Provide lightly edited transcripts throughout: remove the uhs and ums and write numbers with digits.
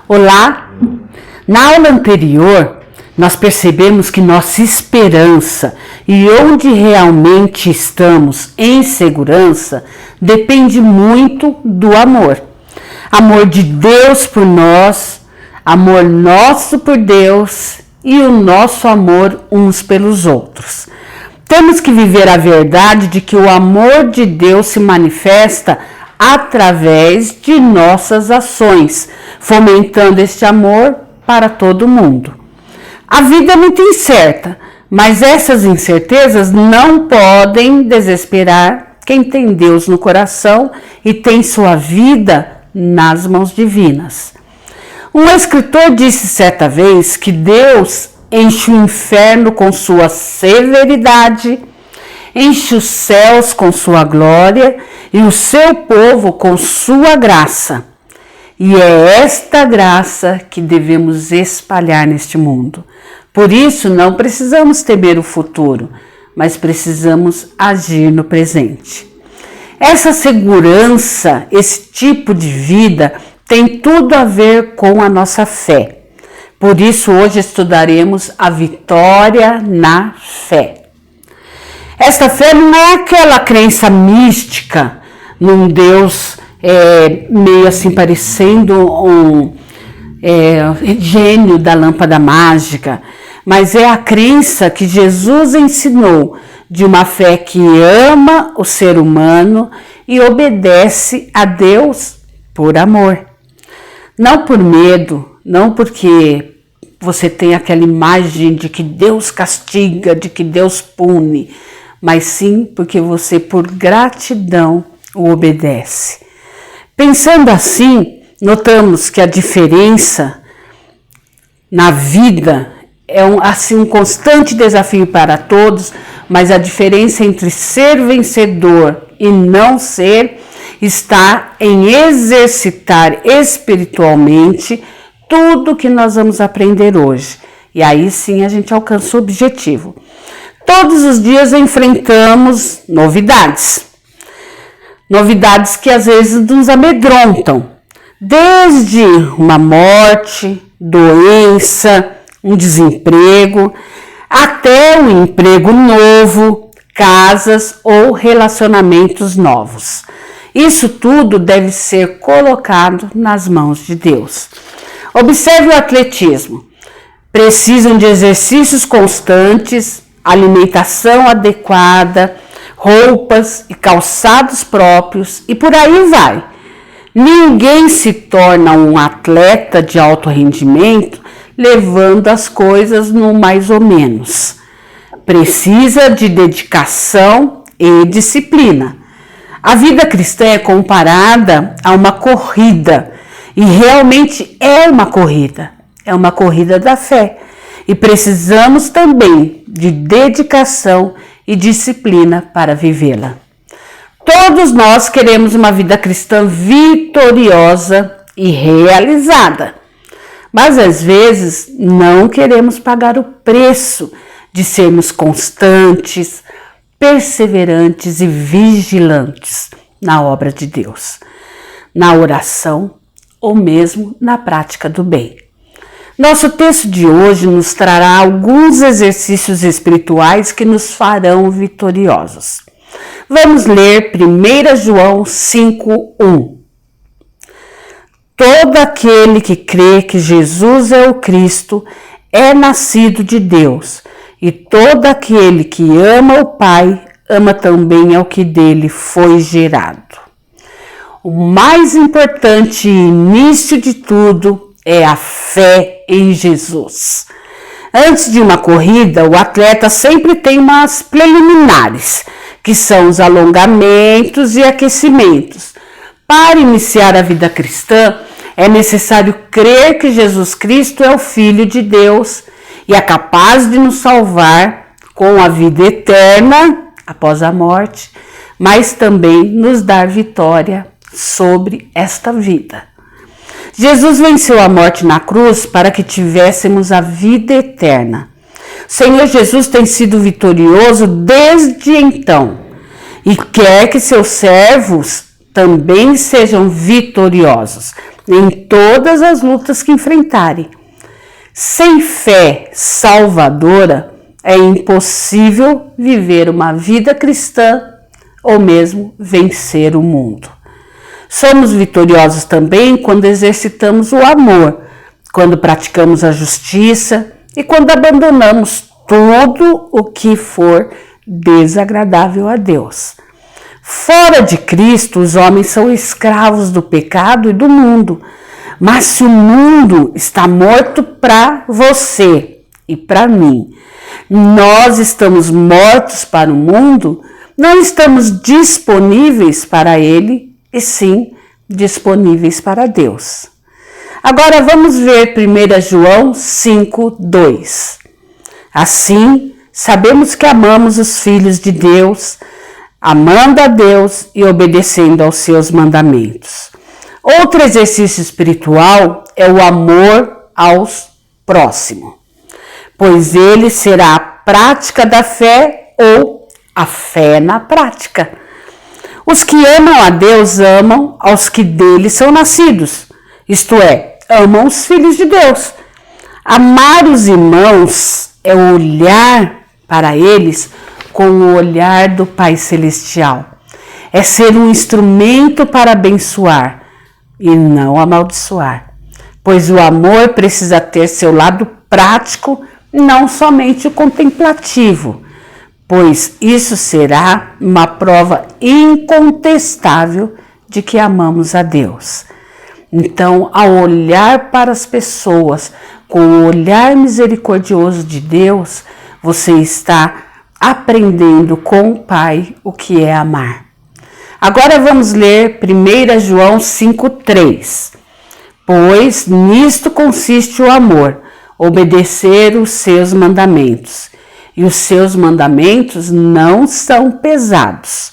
Olá! Na aula anterior, nós percebemos que nossa esperança e onde realmente estamos em segurança depende muito do amor. Amor de Deus por nós, amor nosso por Deus e o nosso amor uns pelos outros. Temos que viver a verdade de que o amor de Deus se manifesta através de nossas ações, fomentando este amor para todo mundo. A vida é muito incerta, mas essas incertezas não podem desesperar quem tem Deus no coração e tem sua vida nas mãos divinas. Um escritor disse certa vez que Deus enche o inferno com sua severidade, enche os céus com sua glória e o seu povo com sua graça. E é esta graça que devemos espalhar neste mundo. Por isso, não precisamos temer o futuro, mas precisamos agir no presente. Essa segurança, esse tipo de vida, tem tudo a ver com a nossa fé. Por isso, hoje estudaremos a vitória na fé. Esta fé não é aquela crença mística num Deus meio assim parecendo um gênio da lâmpada mágica, mas é a crença que Jesus ensinou de uma fé que ama o ser humano e obedece a Deus por amor. Não por medo, não porque você tem aquela imagem de que Deus castiga, de que Deus pune, mas sim porque você, por gratidão, o obedece. Pensando assim, notamos que a diferença na vida é um constante desafio para todos, mas a diferença entre ser vencedor e não ser está em exercitar espiritualmente tudo que nós vamos aprender hoje. E aí sim a gente alcança o objetivo. Todos os dias enfrentamos novidades. Novidades que às vezes nos amedrontam. Desde uma morte, doença, um desemprego, até um emprego novo, casas ou relacionamentos novos. Isso tudo deve ser colocado nas mãos de Deus. Observe o atletismo. Precisam de exercícios constantes, alimentação adequada, roupas e calçados próprios e por aí vai. Ninguém se torna um atleta de alto rendimento levando as coisas no mais ou menos. Precisa de dedicação e disciplina. A vida cristã é comparada a uma corrida e realmente é uma corrida da fé. E precisamos também de dedicação e disciplina para vivê-la. Todos nós queremos uma vida cristã vitoriosa e realizada, mas às vezes não queremos pagar o preço de sermos constantes, perseverantes e vigilantes na obra de Deus, na oração ou mesmo na prática do bem. Nosso texto de hoje nos trará alguns exercícios espirituais que nos farão vitoriosos. Vamos ler 1 João 5:1. Todo aquele que crê que Jesus é o Cristo é nascido de Deus, e todo aquele que ama o Pai ama também ao que dele foi gerado. O mais importante início de tudo é a fé em Jesus. Antes de uma corrida, o atleta sempre tem umas preliminares, que são os alongamentos e aquecimentos. Para iniciar a vida cristã, é necessário crer que Jesus Cristo é o Filho de Deus e é capaz de nos salvar com a vida eterna após a morte, mas também nos dar vitória sobre esta vida. Jesus venceu a morte na cruz para que tivéssemos a vida eterna. O Senhor Jesus tem sido vitorioso desde então e quer que seus servos também sejam vitoriosos. em todas as lutas que enfrentarem. Sem fé salvadora, é impossível viver uma vida cristã ou mesmo vencer o mundo. Somos vitoriosos também quando exercitamos o amor, quando praticamos a justiça e quando abandonamos tudo o que for desagradável a Deus. Fora de Cristo, os homens são escravos do pecado e do mundo. Mas se o mundo está morto para você e para mim, nós estamos mortos para o mundo, não estamos disponíveis para ele, e sim disponíveis para Deus. Agora vamos ver 1 João 5:2. Assim, sabemos que amamos os filhos de Deus, amando a Deus e obedecendo aos seus mandamentos. Outro exercício espiritual é o amor aos próximos, pois ele será a prática da fé ou a fé na prática. Os que amam a Deus amam aos que dele são nascidos, isto é, amam os filhos de Deus. Amar os irmãos é olhar para eles com o olhar do Pai Celestial. É ser um instrumento para abençoar e não amaldiçoar, pois o amor precisa ter seu lado prático, não somente o contemplativo, pois isso será uma prova incontestável de que amamos a Deus. Então, ao olhar para as pessoas com o olhar misericordioso de Deus, você está aprendendo com o Pai o que é amar. Agora vamos ler 1 João 5:3. Pois nisto consiste o amor, obedecer os seus mandamentos. E os seus mandamentos não são pesados.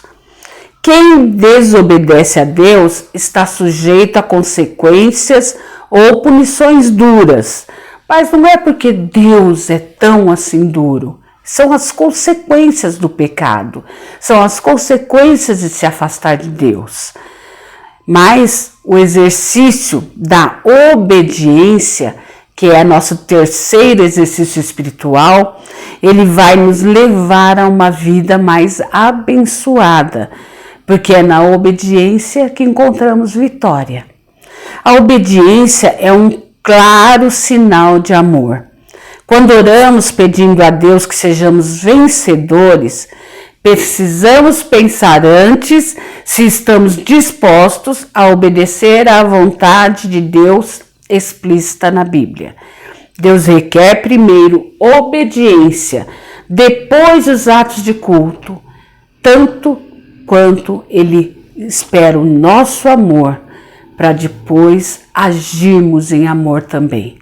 Quem desobedece a Deus está sujeito a consequências ou punições duras. Mas não é porque Deus é tão assim duro. São as consequências do pecado. São as consequências de se afastar de Deus. Mas o exercício da obediência, que é nosso terceiro exercício espiritual, ele vai nos levar a uma vida mais abençoada, porque é na obediência que encontramos vitória. A obediência é um claro sinal de amor. Quando oramos pedindo a Deus que sejamos vencedores, precisamos pensar antes se estamos dispostos a obedecer à vontade de Deus explícita na Bíblia. Deus requer primeiro obediência, depois os atos de culto, tanto quanto Ele espera o nosso amor, para depois agirmos em amor também.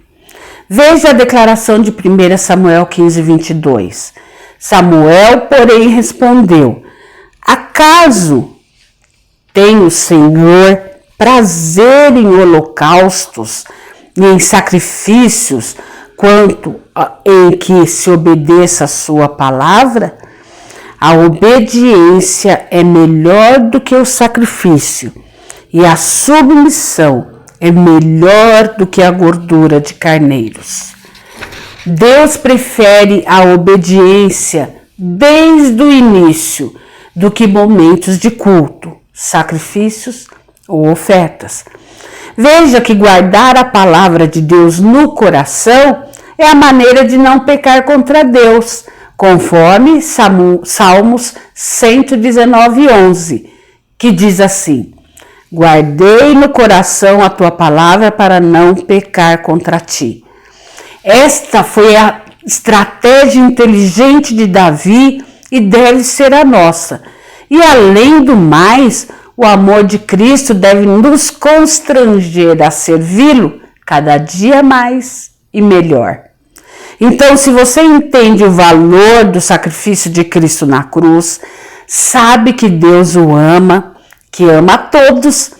Veja a declaração de 1 Samuel 15:22. Samuel, porém, respondeu: acaso tem o Senhor prazer em holocaustos e em sacrifícios, quanto em que se obedeça a sua palavra? A obediência é melhor do que o sacrifício, e a submissão é melhor do que a gordura de carneiros. Deus prefere a obediência desde o início do que momentos de culto, sacrifícios ou ofertas. Veja que guardar a palavra de Deus no coração é a maneira de não pecar contra Deus, conforme Salmos 119:11, que diz assim: guardei no coração a tua palavra para não pecar contra ti. Esta foi a estratégia inteligente de Davi e deve ser a nossa. E além do mais, o amor de Cristo deve nos constranger a servi-lo cada dia mais e melhor. Então, se você entende o valor do sacrifício de Cristo na cruz, sabe que Deus o ama, que ama a todos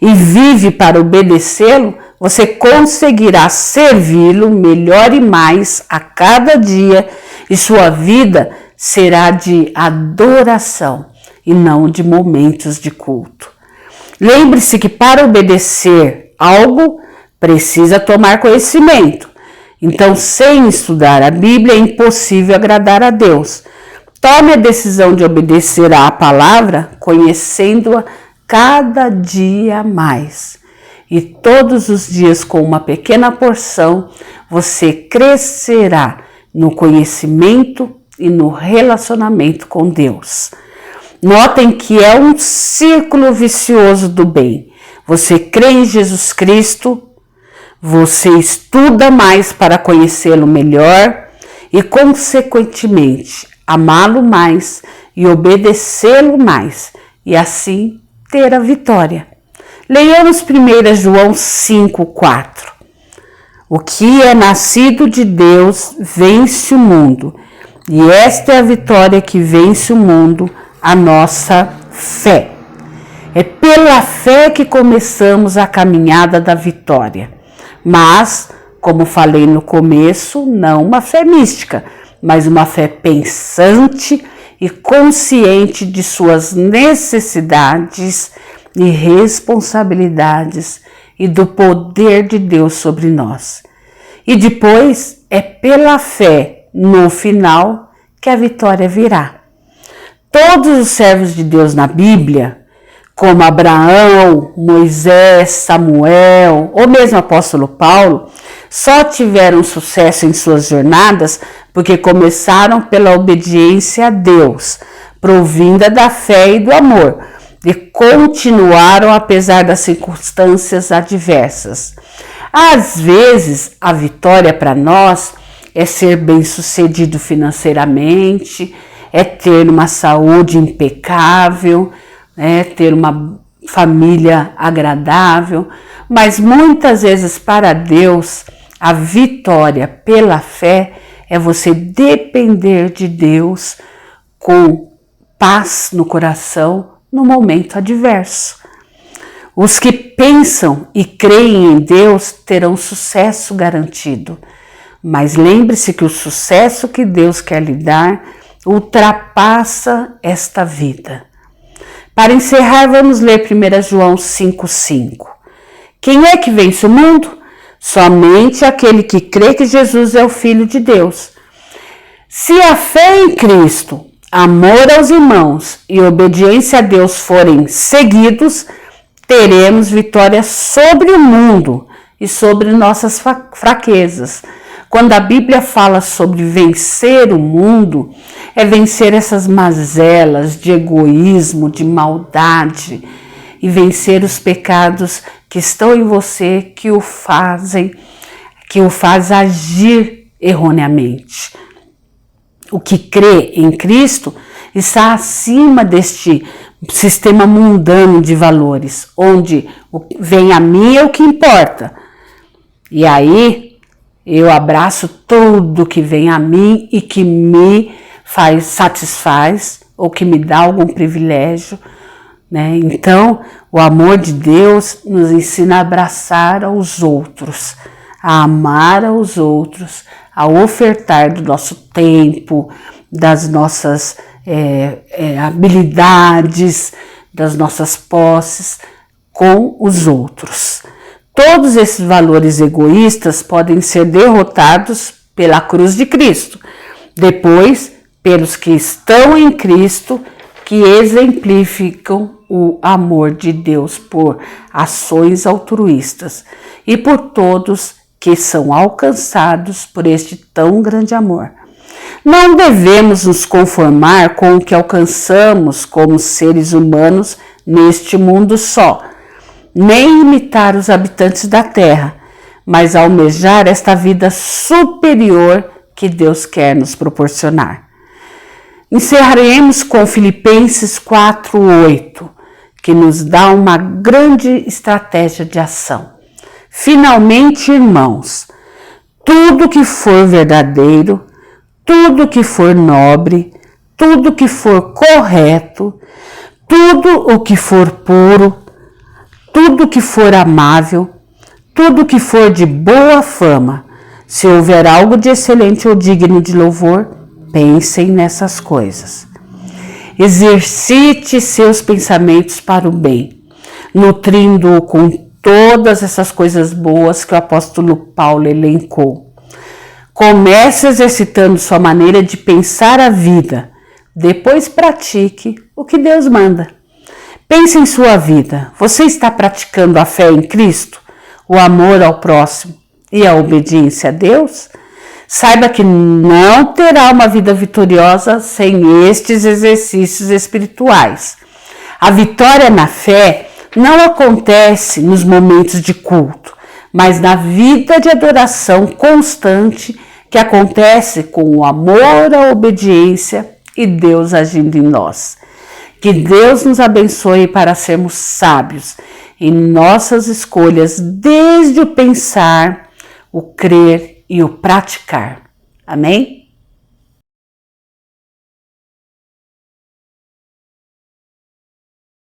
e vive para obedecê-lo, você conseguirá servi-lo melhor e mais a cada dia, e sua vida será de adoração e não de momentos de culto. Lembre-se que para obedecer algo, precisa tomar conhecimento. Então, sem estudar a Bíblia, é impossível agradar a Deus. Tome a decisão de obedecer à palavra, conhecendo-a cada dia mais. E todos os dias, com uma pequena porção, você crescerá no conhecimento e no relacionamento com Deus. Notem que é um círculo vicioso do bem. Você crê em Jesus Cristo, você estuda mais para conhecê-lo melhor e, consequentemente, amá-lo mais e obedecê-lo mais, e assim ter a vitória. Leiamos 1 João 5,4. O que é nascido de Deus vence o mundo, e esta é a vitória que vence o mundo, a nossa fé. É pela fé que começamos a caminhada da vitória. Mas, como falei no começo, não uma fé mística, mas uma fé pensante e consciente de suas necessidades e responsabilidades e do poder de Deus sobre nós. E depois é pela fé, no final, que a vitória virá. Todos os servos de Deus na Bíblia, como Abraão, Moisés, Samuel ou mesmo o apóstolo Paulo, só tiveram sucesso em suas jornadas porque começaram pela obediência a Deus, provinda da fé e do amor, e continuaram apesar das circunstâncias adversas. Às vezes, a vitória para nós é ser bem-sucedido financeiramente, é ter uma saúde impecável, ter uma família agradável, mas muitas vezes para Deus a vitória pela fé é você depender de Deus com paz no coração no momento adverso. Os que pensam e creem em Deus terão sucesso garantido, mas lembre-se que o sucesso que Deus quer lhe dar ultrapassa esta vida. Para encerrar, vamos ler 1 João 5,5. Quem é que vence o mundo? Somente aquele que crê que Jesus é o Filho de Deus. Se a fé em Cristo, amor aos irmãos e obediência a Deus forem seguidos, teremos vitória sobre o mundo e sobre nossas fraquezas. Quando a Bíblia fala sobre vencer o mundo, é vencer essas mazelas de egoísmo, de maldade e vencer os pecados que estão em você, que o faz agir erroneamente. O que crê em Cristo está acima deste sistema mundano de valores, onde vem a mim é o que importa. E aí eu abraço tudo que vem a mim e que me satisfaz ou que me dá algum privilégio, né? Então, o amor de Deus nos ensina a abraçar aos outros, a amar aos outros, a ofertar do nosso tempo, das nossas habilidades, das nossas posses com os outros. Todos esses valores egoístas podem ser derrotados pela cruz de Cristo, depois pelos que estão em Cristo, que exemplificam o amor de Deus por ações altruístas e por todos que são alcançados por este tão grande amor. Não devemos nos conformar com o que alcançamos como seres humanos neste mundo só, nem imitar os habitantes da terra, mas almejar esta vida superior que Deus quer nos proporcionar. Encerraremos com Filipenses 4:8, que nos dá uma grande estratégia de ação. Finalmente, irmãos, tudo que for verdadeiro, tudo que for nobre, tudo que for correto, tudo o que for puro, tudo que for amável, tudo que for de boa fama, se houver algo de excelente ou digno de louvor, pensem nessas coisas. Exercite seus pensamentos para o bem, nutrindo-o com todas essas coisas boas que o apóstolo Paulo elencou. Comece exercitando sua maneira de pensar a vida. Depois pratique o que Deus manda. Pense em sua vida. Você está praticando a fé em Cristo, o amor ao próximo e a obediência a Deus? Saiba que não terá uma vida vitoriosa sem estes exercícios espirituais. A vitória na fé não acontece nos momentos de culto, mas na vida de adoração constante que acontece com o amor, a obediência e Deus agindo em nós. Que Deus nos abençoe para sermos sábios em nossas escolhas, desde o pensar, o crer e o praticar. Amém?